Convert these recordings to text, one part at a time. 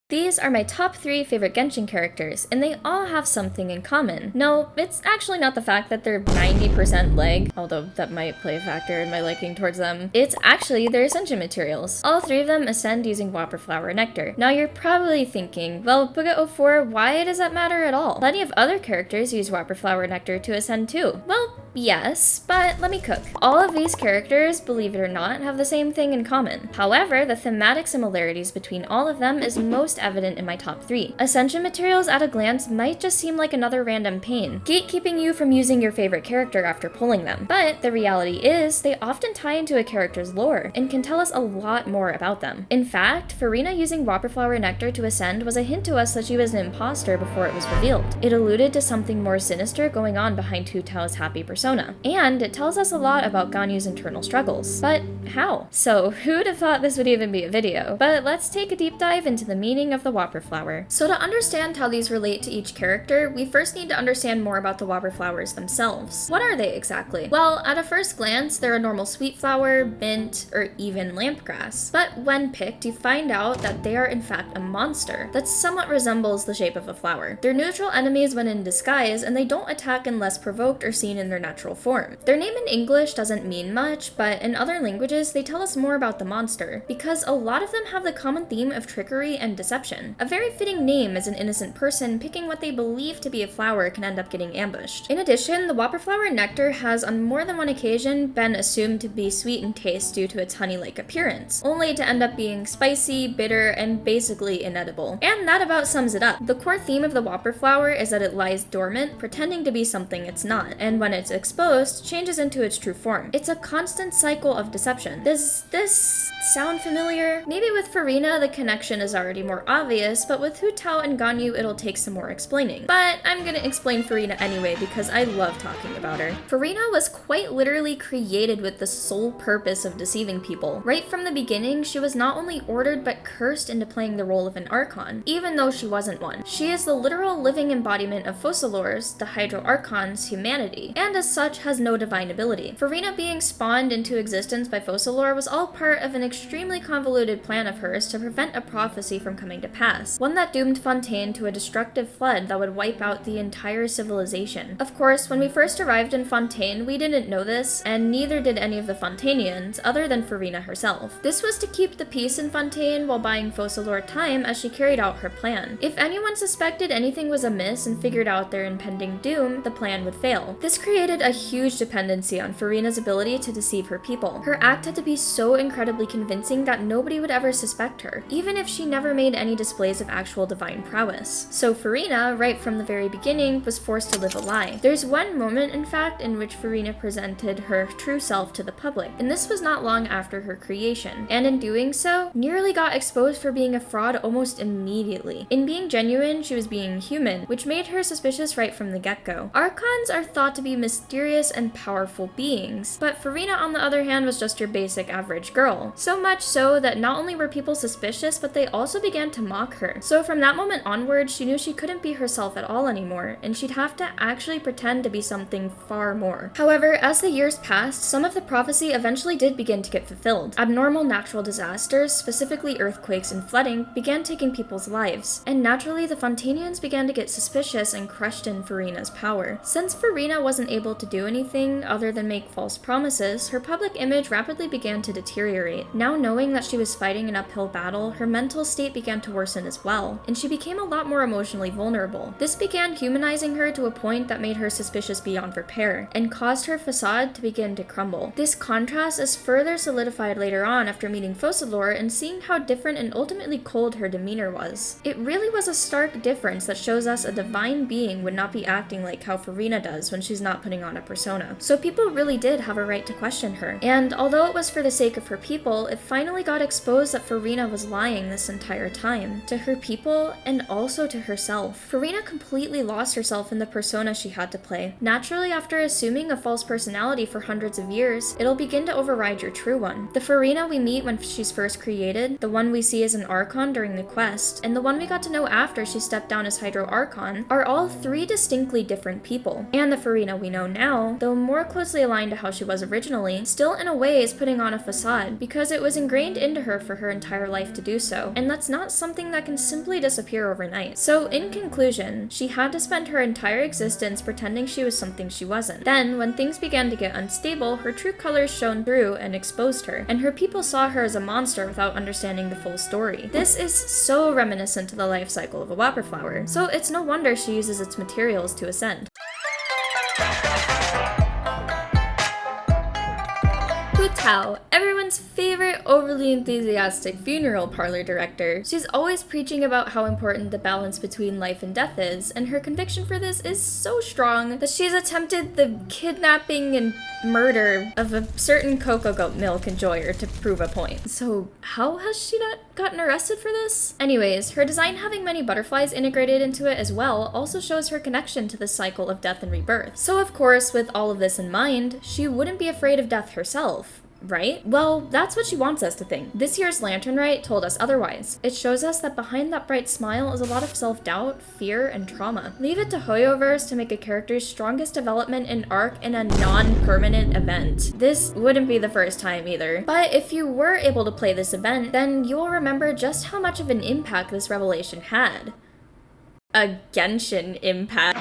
These are my top 3 favorite Genshin characters, and they all have something in common. No, it's actually not the fact that they're 90% leg, although that might play a factor in my liking towards them. It's actually their ascension materials. All 3 of them ascend using Whopperflower nectar. Now you're probably thinking, well, Boogette04, why does that matter at all? Plenty of other characters use Whopperflower nectar to ascend too. Well, yes, but let me cook. All of these characters, believe it or not, have the same thing in common. However, the thematic similarities between all of them is most evident in my top 3. Ascension materials at a glance might just seem like another random pain, gatekeeping you from using your favorite character after pulling them. But the reality is, they often tie into a character's lore, and can tell us a lot more about them. In fact, Furina using Whopperflower nectar to ascend was a hint to us that she was an imposter before it was revealed. It alluded to something more sinister going on behind Hu Tao's happy persona. And it tells us a lot about Ganyu's internal struggles. But how? So, who'd have thought this would even be a video? But let's take a deep dive into the meaning of the Whopperflower. So to understand how these relate to each character, we first need to understand more about the Whopperflowers themselves. What are they exactly? Well, at a first glance, they're a normal sweet flower, mint, or even lampgrass. But when picked, you find out that they are in fact a monster that somewhat resembles the shape of a flower. They're neutral enemies when in disguise, and they don't attack unless provoked or seen in their natural form. Their name in English doesn't mean much, but in other languages, they tell us more about the monster, because a lot of them have the common theme of trickery and deception. A very fitting name, as an innocent person picking what they believe to be a flower can end up getting ambushed. In addition, the Whopperflower nectar has on more than one occasion been assumed to be sweet in taste due to its honey-like appearance, only to end up being spicy, bitter, and basically inedible. And that about sums it up. The core theme of the Whopperflower is that it lies dormant, pretending to be something it's not, and when it's exposed, changes into its true form. It's a constant cycle of deception. Does this sound familiar? Maybe with Furina, the connection is already more obvious, but with Hu Tao and Ganyu, it'll take some more explaining. But I'm gonna explain Furina anyway because I love talking about her. Furina was quite literally created with the sole purpose of deceiving people. Right from the beginning, she was not only ordered but cursed into playing the role of an Archon, even though she wasn't one. She is the literal living embodiment of Focalors, the Hydro Archon's humanity, and as such has no divine ability. Furina being spawned into existence by Focalor was all part of an extremely convoluted plan of hers to prevent a prophecy from coming to pass, one that doomed Fontaine to a destructive flood that would wipe out the entire civilization. Of course, when we first arrived in Fontaine, we didn't know this, and neither did any of the Fontainians, other than Furina herself. This was to keep the peace in Fontaine while buying Focalor time as she carried out her plan. If anyone suspected anything was amiss and figured out their impending doom, the plan would fail. This created a huge dependency on Furina's ability to deceive her people. Her act had to be so incredibly convincing that nobody would ever suspect her, even if she never made any displays of actual divine prowess. So Furina, right from the very beginning, was forced to live a lie. There's one moment, in fact, in which Furina presented her true self to the public, and this was not long after her creation, and in doing so, nearly got exposed for being a fraud almost immediately. In being genuine, she was being human, which made her suspicious right from the get-go. Archons are thought to be mysterious and powerful beings, but Furina, on the other hand, was just your basic average girl. So much so that not only were people suspicious, but they also began to mock her. So from that moment onward, she knew she couldn't be herself at all anymore, and she'd have to actually pretend to be something far more. However, as the years passed, some of the prophecy eventually did begin to get fulfilled. Abnormal natural disasters, specifically earthquakes and flooding, began taking people's lives, and naturally the Fontainians began to get suspicious and question Furina's power. Since Furina wasn't able to do anything other than make false promises, her public image rapidly began to deteriorate. Now knowing that she was fighting an uphill battle, her mental state began to worsen as well, and she became a lot more emotionally vulnerable. This began humanizing her to a point that made her suspicious beyond repair, and caused her facade to begin to crumble. This contrast is further solidified later on after meeting Focalor and seeing how different and ultimately cold her demeanor was. It really was a stark difference that shows us a divine being would not be acting like how Furina does when she's not putting on a persona. So people really did have a right to question her, and although it was for the sake of her people, it finally got exposed that Furina was lying this entire time, to her people and also to herself. Furina completely lost herself in the persona she had to play. Naturally, after assuming a false personality for hundreds of years, it'll begin to override your true one. The Furina we meet when she's first created, the one we see as an Archon during the quest, and the one we got to know after she stepped down as Hydro Archon, are all 3 distinctly different people. And the Furina we know now, though more closely aligned to how she was originally, still in a way is putting on a facade, because it was ingrained into her for her entire life to do so. And let's not something that can simply disappear overnight. So in conclusion, she had to spend her entire existence pretending she was something she wasn't. Then, when things began to get unstable, her true colors shone through and exposed her, and her people saw her as a monster without understanding the full story. This is so reminiscent to the life cycle of a Whopperflower, so it's no wonder she uses its materials to ascend. Tao, everyone's favorite overly enthusiastic funeral parlor director. She's always preaching about how important the balance between life and death is, and her conviction for this is so strong that she's attempted the kidnapping and murder of a certain cocoa goat milk enjoyer to prove a point. So how has she not gotten arrested for this? Anyways, her design having many butterflies integrated into it as well also shows her connection to the cycle of death and rebirth. So of course, with all of this in mind, she wouldn't be afraid of death herself. Right? Well, that's what she wants us to think. This year's Lantern Rite told us otherwise. It shows us that behind that bright smile is a lot of self-doubt, fear, and trauma. Leave it to Hoyoverse to make a character's strongest development and arc in a non-permanent event. This wouldn't be the first time either. But if you were able to play this event, then you'll remember just how much of an impact this revelation had. A genshin impact.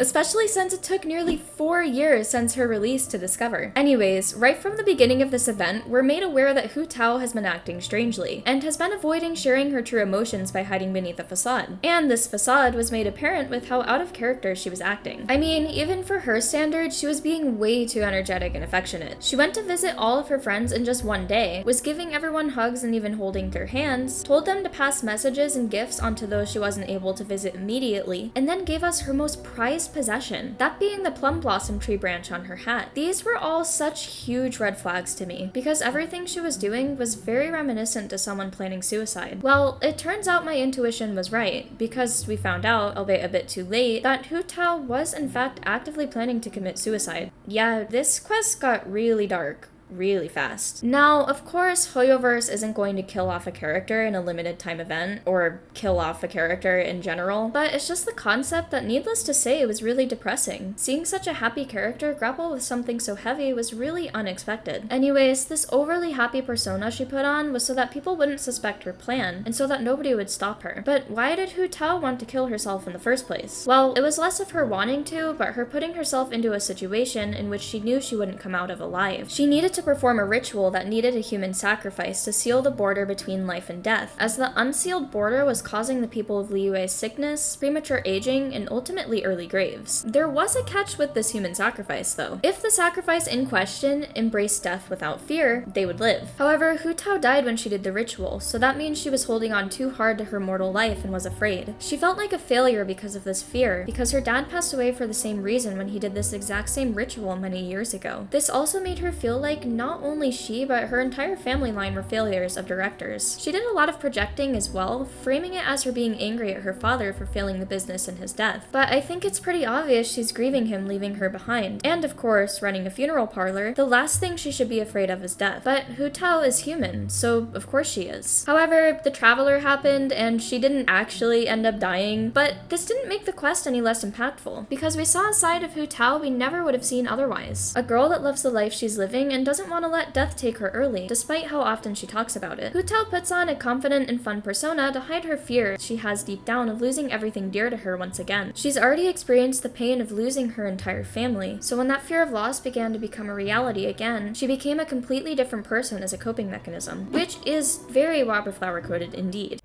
Especially since it took nearly 4 years since her release to discover. Anyways, right from the beginning of this event, we're made aware that Hu Tao has been acting strangely, and has been avoiding sharing her true emotions by hiding beneath a facade. And this facade was made apparent with how out of character she was acting. I mean, even for her standards, she was being way too energetic and affectionate. She went to visit all of her friends in just one day, was giving everyone hugs and even holding their hands, told them to pass messages and gifts onto those she wasn't able to visit immediately, and then gave us her most prized possession, that being the plum blossom tree branch on her hat. These were all such huge red flags to me, because everything she was doing was very reminiscent to someone planning suicide. Well, it turns out my intuition was right, because we found out, albeit a bit too late, that Hu Tao was in fact actively planning to commit suicide. Yeah, this quest got really dark really fast. Now, of course, Hoyoverse isn't going to kill off a character in a limited time event, or kill off a character in general, but it's just the concept that, needless to say, was really depressing. Seeing such a happy character grapple with something so heavy was really unexpected. Anyways, this overly happy persona she put on was so that people wouldn't suspect her plan, and so that nobody would stop her. But why did Hu Tao want to kill herself in the first place? Well, it was less of her wanting to, but her putting herself into a situation in which she knew she wouldn't come out of alive. She needed to perform a ritual that needed a human sacrifice to seal the border between life and death, as the unsealed border was causing the people of Liyue's sickness, premature aging, and ultimately early graves. There was a catch with this human sacrifice, though. If the sacrifice in question embraced death without fear, they would live. However, Hu Tao died when she did the ritual, so that means she was holding on too hard to her mortal life and was afraid. She felt like a failure because of this fear, because her dad passed away for the same reason when he did this exact same ritual many years ago. This also made her feel like not only she, but her entire family line were failures of directors. She did a lot of projecting as well, framing it as her being angry at her father for failing the business in his death. But I think it's pretty obvious she's grieving him leaving her behind. And of course, running a funeral parlor, the last thing she should be afraid of is death. But Hu Tao is human, so of course she is. However, the Traveler happened, and she didn't actually end up dying, but this didn't make the quest any less impactful, because we saw a side of Hu Tao we never would have seen otherwise. A girl that loves the life she's living and doesn't want to let death take her early, despite how often she talks about it. Hu Tao puts on a confident and fun persona to hide her fear she has deep down of losing everything dear to her once again. She's already experienced the pain of losing her entire family, so when that fear of loss began to become a reality again, she became a completely different person as a coping mechanism, which is very Whopperflower coded indeed.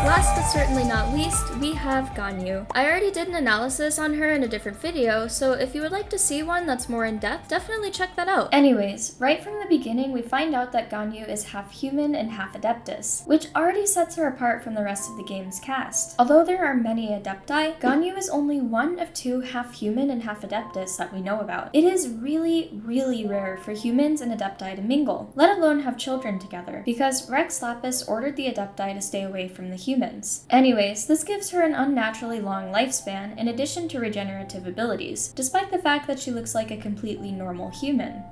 Last but certainly not least, we have Ganyu. I already did an analysis on her in a different video, so if you would like to see one that's more in-depth, definitely check that out. Anyways, right from the beginning, we find out that Ganyu is half human and half Adeptus, which already sets her apart from the rest of the game's cast. Although there are many Adepti, Ganyu is only one of 2 half human and half Adeptus that we know about. It is really, really rare for humans and Adepti to mingle, let alone have children together, because Rex Lapis ordered the Adepti to stay away from the humans. Anyways, this gives her an unnaturally long lifespan in addition to regenerative abilities, despite the fact that she looks like a completely normal human.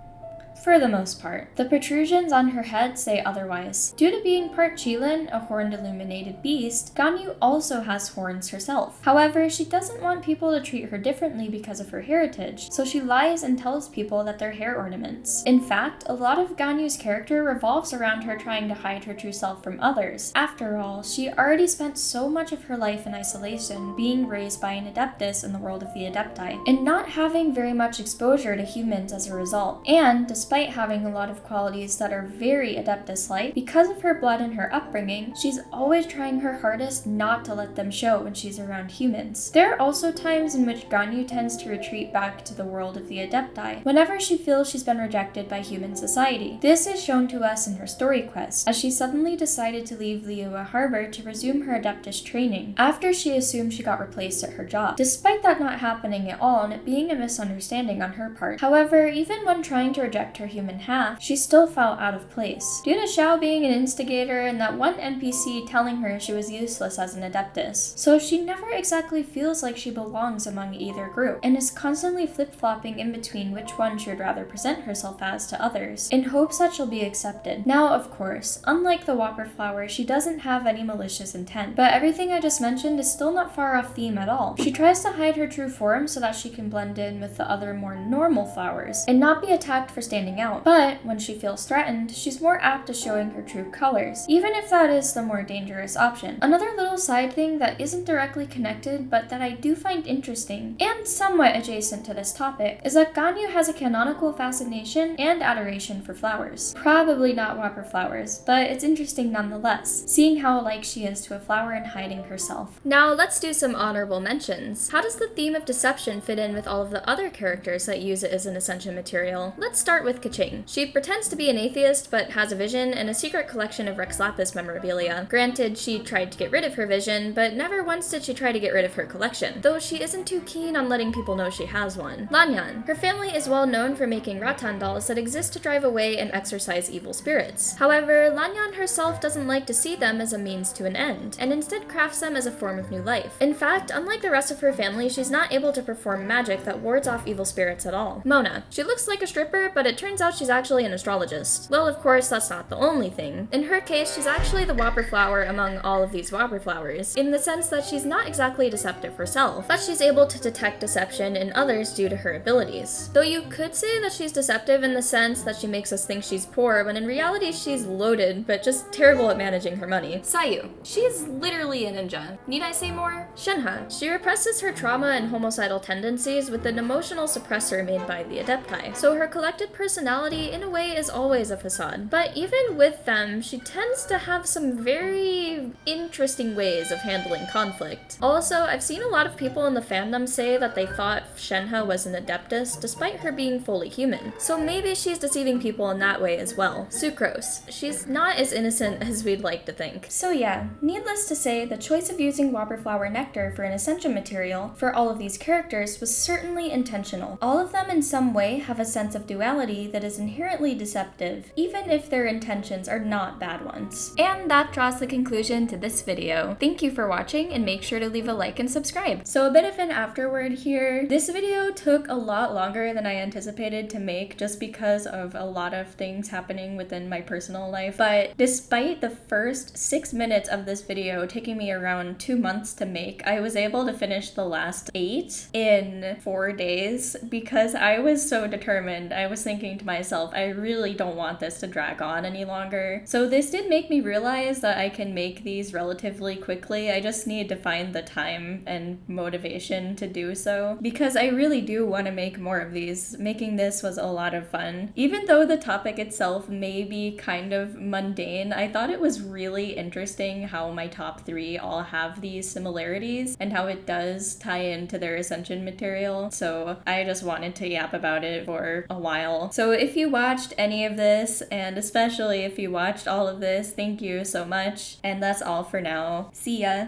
for the most part. The protrusions on her head say otherwise. Due to being part Qilin, a horned illuminated beast, Ganyu also has horns herself. However, she doesn't want people to treat her differently because of her heritage, so she lies and tells people that they're hair ornaments. In fact, a lot of Ganyu's character revolves around her trying to hide her true self from others. After all, she already spent so much of her life in isolation, being raised by an adeptus in the world of the Adepti, and not having very much exposure to humans as a result. And, despite having a lot of qualities that are very adeptus-like, because of her blood and her upbringing, she's always trying her hardest not to let them show when she's around humans. There are also times in which Ganyu tends to retreat back to the world of the Adepti, whenever she feels she's been rejected by human society. This is shown to us in her story quest, as she suddenly decided to leave Liyue Harbor to resume her adeptus training, after she assumed she got replaced at her job, despite that not happening at all and it being a misunderstanding on her part. However, even when trying to reject her human half, she still felt out of place, due to Xiao being an instigator and that one NPC telling her she was useless as an adeptus. So she never exactly feels like she belongs among either group, and is constantly flip-flopping in between which one she would rather present herself as to others, in hopes that she'll be accepted. Now, of course, unlike the Whopperflower, she doesn't have any malicious intent, but everything I just mentioned is still not far off theme at all. She tries to hide her true form so that she can blend in with the other more normal flowers, and not be attacked for standing out. But when she feels threatened, she's more apt to showing her true colors, even if that is the more dangerous option. Another little side thing that isn't directly connected, but that I do find interesting, and somewhat adjacent to this topic, is that Ganyu has a canonical fascination and adoration for flowers. Probably not Whopperflowers, but it's interesting nonetheless, seeing how alike she is to a flower and hiding herself. Now let's do some honorable mentions. How does the theme of deception fit in with all of the other characters that use it as an ascension material? Let's start with Keqing. She pretends to be an atheist, but has a vision and a secret collection of Rex Lapis memorabilia. Granted, she tried to get rid of her vision, but never once did she try to get rid of her collection, though she isn't too keen on letting people know she has one. Lanyan. Her family is well known for making rattan dolls that exist to drive away and exorcise evil spirits. However, Lanyan herself doesn't like to see them as a means to an end, and instead crafts them as a form of new life. In fact, unlike the rest of her family, she's not able to perform magic that wards off evil spirits at all. Mona. She looks like a stripper, but it turns out she's actually an astrologist. Well, of course, that's not the only thing. In her case, she's actually the Whopperflower among all of these Whopperflowers, in the sense that she's not exactly deceptive herself, but she's able to detect deception in others due to her abilities. Though you could say that she's deceptive in the sense that she makes us think she's poor, when in reality she's loaded, but just terrible at managing her money. Sayu. She's literally a ninja. Need I say more? Shenhe. She represses her trauma and homicidal tendencies with an emotional suppressor made by the Adepti, so her collected personality in a way is always a facade. But even with them, she tends to have some very interesting ways of handling conflict. Also, I've seen a lot of people in the fandom say that they thought Shenhe was an adeptus despite her being fully human, so maybe she's deceiving people in that way as well. Sucrose. She's not as innocent as we'd like to think. So yeah, needless to say, the choice of using Whopperflower nectar for an ascension material for all of these characters was certainly intentional. All of them in some way have a sense of duality that is inherently deceptive, even if their intentions are not bad ones. And that draws the conclusion to this video. Thank you for watching, and make sure to leave a like and subscribe. So a bit of an afterword here. This video took a lot longer than I anticipated to make just because of a lot of things happening within my personal life, but despite the first 6 minutes of this video taking me around 2 months to make, I was able to finish the last 8 in 4 days because I was so determined. I was thinking to myself, I really don't want this to drag on any longer. So this did make me realize that I can make these relatively quickly. I just need to find the time and motivation to do so, because I really do want to make more of these. Making this was a lot of fun. Even though the topic itself may be kind of mundane, I thought it was really interesting how my top 3 all have these similarities and how it does tie into their ascension material. So I just wanted to yap about it for a while. So if you watched any of this, and especially if you watched all of this, thank you so much. And that's all for now. See ya!